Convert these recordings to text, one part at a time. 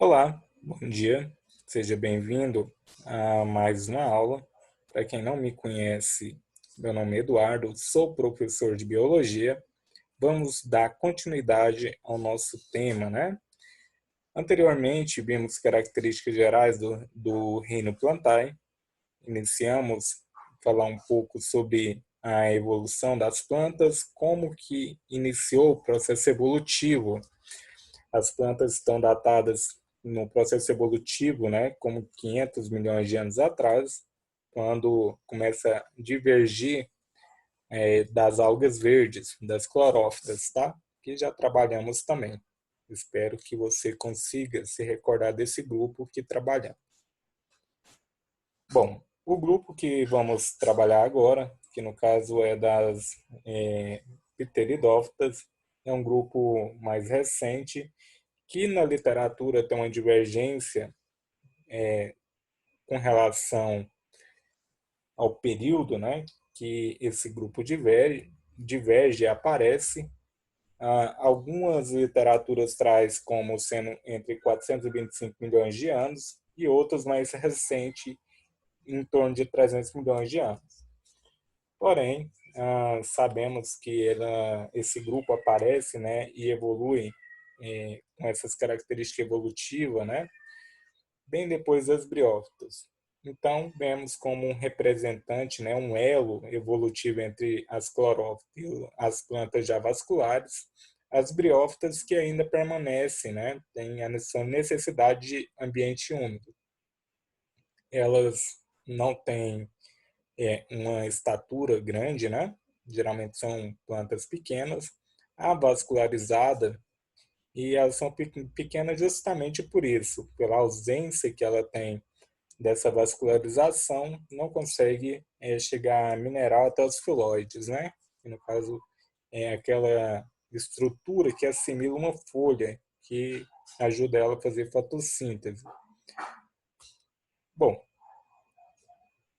Olá, bom dia, seja bem-vindo a mais uma aula. Para quem não me conhece, meu nome é Eduardo, sou professor de Biologia. Vamos dar continuidade ao nosso tema, né? Anteriormente, vimos características gerais do reino Plantae. Iniciamos a falar um pouco sobre a evolução das plantas, como que iniciou o processo evolutivo. As plantas estão datadas no processo evolutivo, né, como 500 milhões de anos atrás, quando começa a divergir das algas verdes, das clorófitas, tá? Que já trabalhamos também. Espero que você consiga se recordar desse grupo que trabalhamos. Bom, o grupo que vamos trabalhar agora, que no caso é das pteridófitas, é um grupo mais recente que na literatura tem uma divergência com relação ao período, né, que esse grupo diverge e aparece. Algumas literaturas traz como sendo entre 425 milhões de anos e outras mais recentes em torno de 300 milhões de anos. Porém, sabemos que esse grupo aparece, né, e evolui com essas características evolutivas, né, bem depois das briófitas. Então, vemos como um representante, né, um elo evolutivo entre as clorófitas e as plantas já vasculares, as briófitas que ainda permanecem, né, têm a sua necessidade de ambiente úmido. Elas não têm uma estatura grande, né? Geralmente são plantas pequenas, avascularizada, e elas são pequenas justamente por isso, pela ausência que ela tem dessa vascularização, não consegue chegar a mineral até os filóides, né? Que no caso é aquela estrutura que assimila uma folha, que ajuda ela a fazer fotossíntese. Bom,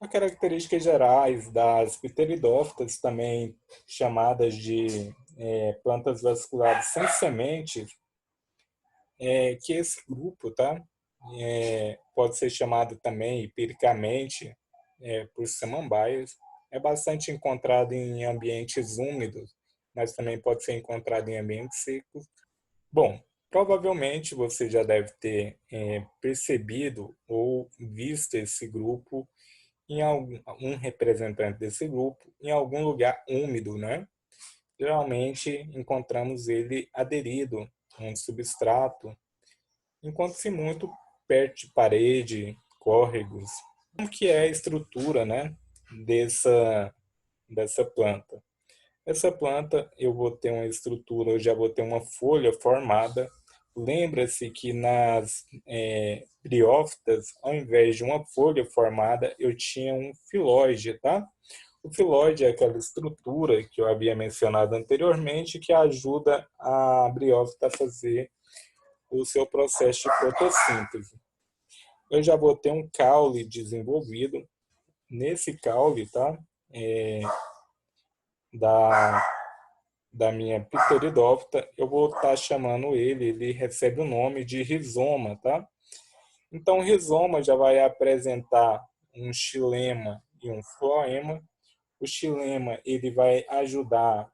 as características gerais das pteridófitas, também chamadas de plantas vasculares sem sementes, que esse grupo, tá? Pode ser chamado também empiricamente por samambaias, é bastante encontrado em ambientes úmidos, mas também pode ser encontrado em ambientes secos. Bom, provavelmente você já deve ter percebido ou visto esse grupo em um representante desse grupo em algum lugar úmido, né? Geralmente encontramos ele aderido a um substrato, encontra-se muito perto de parede, córregos. Como que é a estrutura, né, dessa planta? Essa planta eu vou ter uma estrutura, eu já vou ter uma folha formada. Lembra-se que nas briófitas, ao invés de uma folha formada, eu tinha um filóide, tá? O filóide é aquela estrutura que eu havia mencionado anteriormente que ajuda a briófita a fazer o seu processo de fotossíntese. Eu já vou ter um caule desenvolvido. Nesse caule, tá? É, da, da minha pteridófita, eu vou estar chamando ele recebe o nome de rizoma, tá? Então, o rizoma já vai apresentar um xilema e um floema. O xilema ele vai ajudar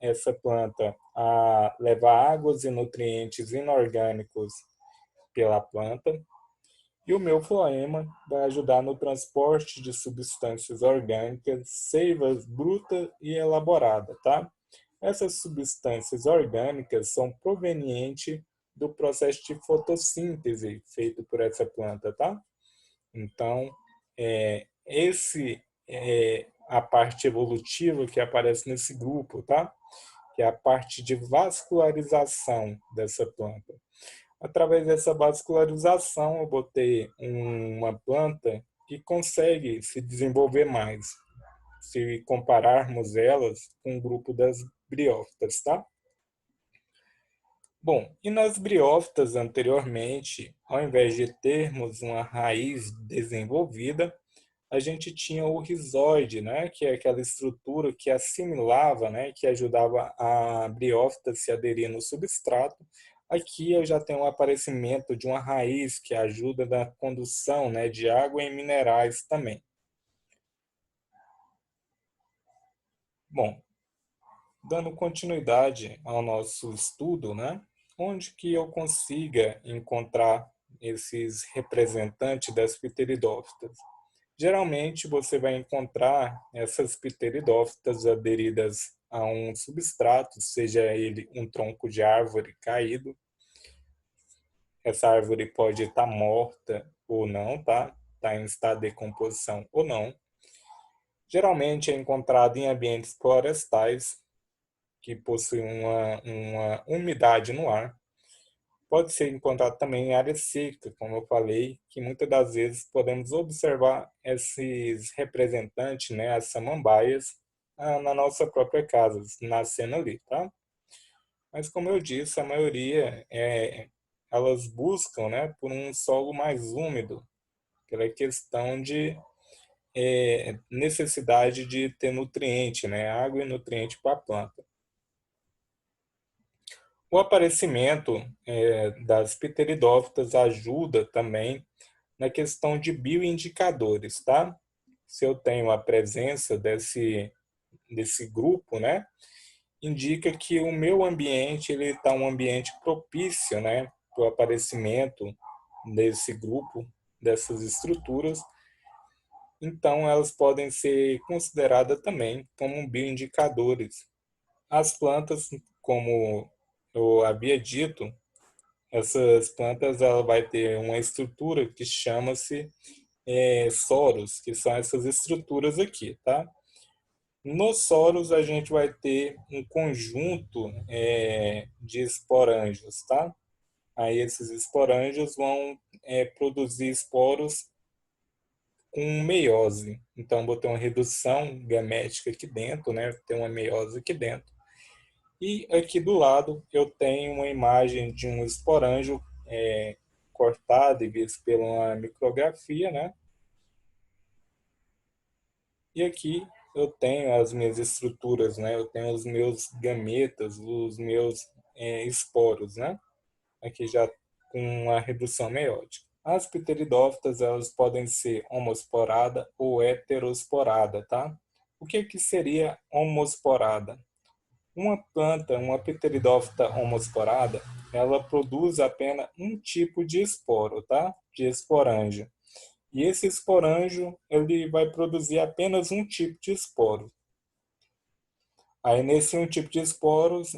essa planta a levar águas e nutrientes inorgânicos pela planta. E o meu floema vai ajudar no transporte de substâncias orgânicas, seivas bruta e elaborada, tá? Essas substâncias orgânicas são provenientes do processo de fotossíntese feito por essa planta, tá? Então, esse é a parte evolutiva que aparece nesse grupo, tá? Que é a parte de vascularização dessa planta. Através dessa vascularização, eu vou ter uma planta que consegue se desenvolver mais, se compararmos elas com o grupo das briófitas, tá? Bom, e nas briófitas anteriormente, ao invés de termos uma raiz desenvolvida, a gente tinha o rizóide, né, que é aquela estrutura que assimilava, né, que ajudava a briófita a se aderir no substrato, Aqui eu já tenho o aparecimento de uma raiz que ajuda na condução, né, de água e minerais também. Bom, dando continuidade ao nosso estudo, né, onde que eu consiga encontrar esses representantes das pteridófitas? Geralmente você vai encontrar essas pteridófitas aderidas a um substrato, seja ele um tronco de árvore caído. Essa árvore pode estar morta ou não, tá? Está em estado de decomposição ou não. Geralmente é encontrado em ambientes florestais que possuem uma umidade no ar. Pode ser encontrado também em área seca, como eu falei, que muitas das vezes podemos observar esses representantes, né, as samambaias, na nossa própria casa, nascendo ali, tá? Mas como eu disse, a maioria elas buscam, né, por um solo mais úmido, pela questão de necessidade de ter nutriente, né, água e nutriente para a planta. O aparecimento das pteridófitas ajuda também na questão de bioindicadores, tá? Se eu tenho a presença desse grupo, né, indica que o meu ambiente ele está um ambiente propício, né, para o aparecimento desse grupo, dessas estruturas. Então, elas podem ser consideradas também como bioindicadores. As plantas, como eu havia dito, essas plantas ela vai ter uma estrutura que chama-se soros, que são essas estruturas aqui, tá? Nos soros a gente vai ter um conjunto de esporângios, tá? Aí esses esporângios vão produzir esporos com meiose. Então vou ter uma redução gamética aqui dentro, né? Tem uma meiose aqui dentro. E aqui do lado eu tenho uma imagem de um esporângio cortado e visto pela uma micrografia, né? E aqui eu tenho as minhas estruturas, né? Eu tenho os meus gametas, os meus esporos, né? Aqui já com uma redução meiótica. As pteridófitas, elas podem ser homosporada ou heterosporada, tá? O que que seria homosporada? Uma planta, uma pteridófita homosporada, ela produz apenas um tipo de esporo, tá? De esporângio. E esse esporângio, ele vai produzir apenas um tipo de esporo. Aí, nesse um tipo de esporos,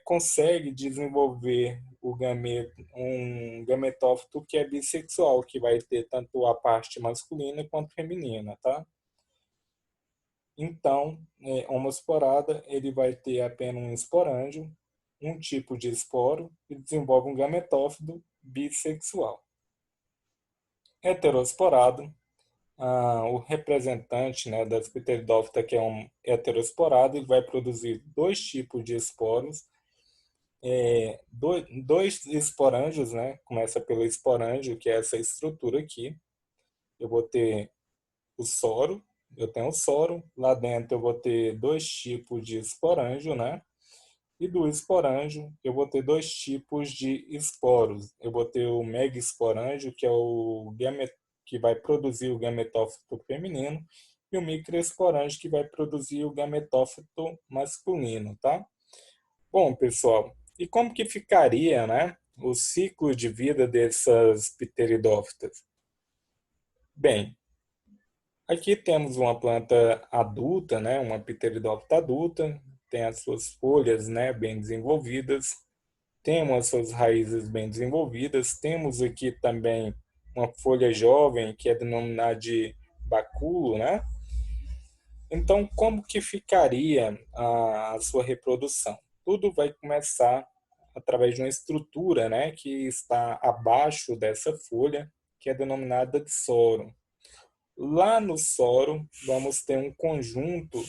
consegue desenvolver um gametófito que é bissexual, que vai ter tanto a parte masculina quanto feminina, tá? Então, homosporada, ele vai ter apenas um esporângio, um tipo de esporo, e desenvolve um gametófito bissexual. Heterosporado, o representante, né, das pteridófita, que é um heterosporado, ele vai produzir dois tipos de esporos, dois esporângios, né? Começa pelo esporângio, que é essa estrutura aqui. Eu vou ter o soro, eu tenho o soro, lá dentro eu vou ter dois tipos de esporângio, né? E do esporângio eu vou ter dois tipos de esporos. Eu vou ter o megaesporângio, que é que vai produzir o gametófito feminino, e o microesporângio, que vai produzir o gametófito masculino, tá? Bom, pessoal, e como que ficaria, né, o ciclo de vida dessas pteridófitas? Bem, aqui temos uma planta adulta, né, uma pteridófita adulta, tem as suas folhas, né, bem desenvolvidas, temos as suas raízes bem desenvolvidas, temos aqui também uma folha jovem que é denominada de bacúlo, né? Então, como que ficaria a sua reprodução? Tudo vai começar através de uma estrutura, né, que está abaixo dessa folha, que é denominada de soro. Lá no soro, vamos ter um conjunto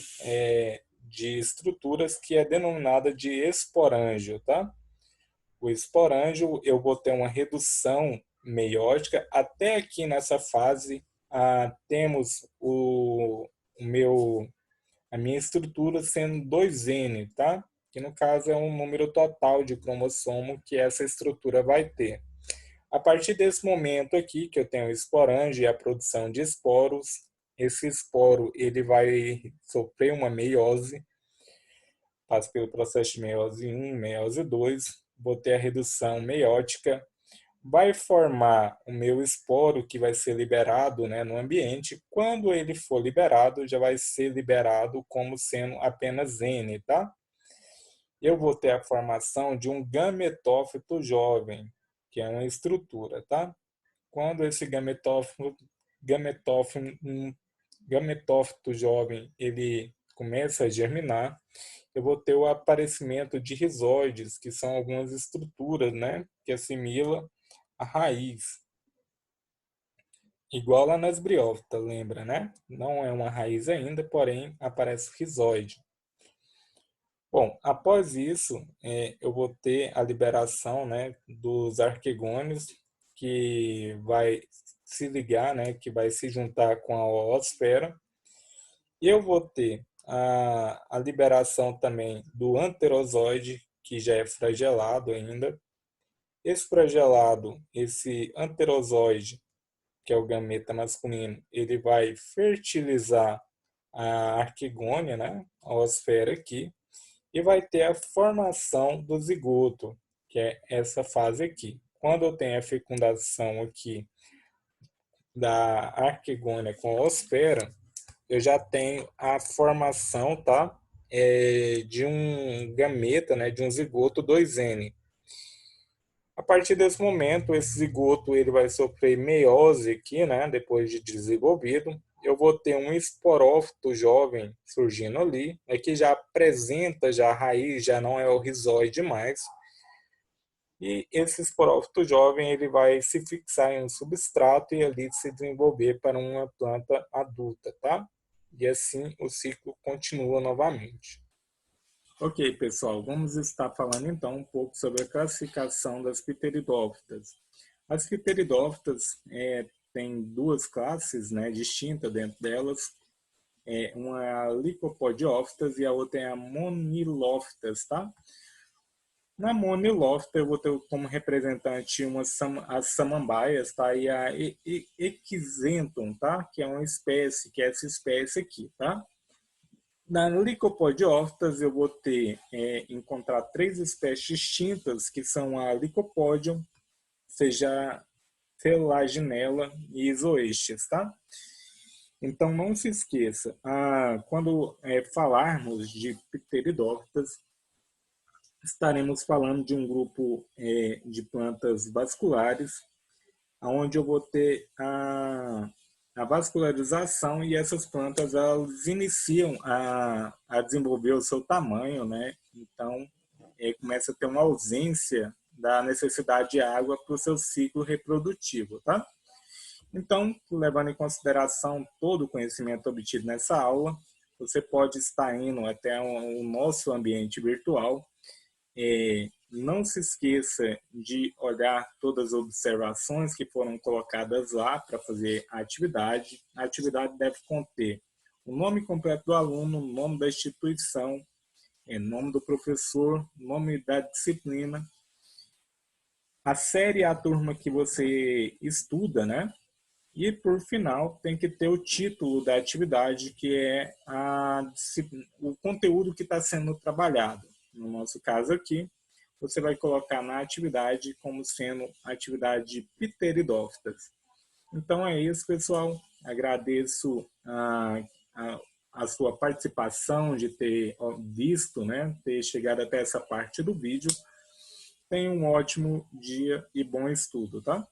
de estruturas que é denominada de esporângio, tá? O esporângio, eu vou ter uma redução meiótica. Até aqui nessa fase, temos o meu a minha estrutura sendo 2N, tá? que no caso é um número total de cromossomo que essa estrutura vai ter. A partir desse momento aqui, que eu tenho o esporango e a produção de esporos, esse esporo ele vai sofrer uma meiose, passa pelo processo de meiose 1, meiose 2, vou ter a redução meiótica, vai formar o meu esporo que vai ser liberado, né, no ambiente. Quando ele for liberado, já vai ser liberado como sendo apenas N, tá? Eu vou ter a formação de um gametófito jovem, que é uma estrutura, tá? Quando esse gametófito jovem ele começa a germinar, eu vou ter o aparecimento de rizóides, que são algumas estruturas, né, que assimila a raiz. Igual lá nas briófitas, lembra, né? Não é uma raiz ainda, porém aparece rizóide. Bom, após isso, eu vou ter a liberação, né, dos arquegônios, que vai se ligar, né, que vai se juntar com a oosfera. E eu vou ter a liberação também do anterozoide, que já é flagelado ainda. Esse flagelado, esse anterozoide, que é o gameta masculino, ele vai fertilizar a arquegônia, né, a oosfera aqui, e vai ter a formação do zigoto, que é essa fase aqui. Quando eu tenho a fecundação aqui da arquegônia com a oosfera, eu já tenho a formação, tá? De um gameta, né, de um zigoto 2N. A partir desse momento, esse zigoto ele vai sofrer meiose aqui, né, depois de desenvolvido. Eu vou ter um esporófito jovem surgindo ali, aqui já apresenta já a raiz, já não é o rizóide mais. E esse esporófito jovem ele vai se fixar em um substrato e ali se desenvolver para uma planta adulta, tá? E assim o ciclo continua novamente. Ok, pessoal, vamos estar falando então um pouco sobre a classificação das pteridófitas. As pteridófitas têm duas classes, né, distintas dentro delas. Uma é a licopodiófitas e a outra é a monilófitas, tá? Na monilófita eu vou ter como representante as samambaias, tá? E a Equizentum, tá? Que é uma espécie, que é essa espécie aqui, tá? Na Licopodiófitas eu vou ter, encontrar três espécies distintas, que são a Licopodium, seja Selaginella e Izoestes, tá? Então não se esqueça, quando falarmos de pteridófitas, estaremos falando de um grupo de plantas vasculares, onde eu vou ter a vascularização e essas plantas elas iniciam a desenvolver o seu tamanho, né? Então, começa a ter uma ausência da necessidade de água para o seu ciclo reprodutivo, tá? Então, levando em consideração todo o conhecimento obtido nessa aula, você pode estar indo até o nosso ambiente virtual. Não se esqueça de olhar todas as observações que foram colocadas lá para fazer a atividade. A atividade deve conter o nome completo do aluno, o nome da instituição, nome do professor, nome da disciplina, a série e a turma que você estuda, né? E, por final, tem que ter o título da atividade, que é o conteúdo que está sendo trabalhado. No nosso caso aqui, você vai colocar na atividade como sendo atividade de pteridófitas. Então é isso, pessoal. Agradeço a sua participação, de ter visto, né, ter chegado até essa parte do vídeo. Tenha um ótimo dia e bom estudo, tá?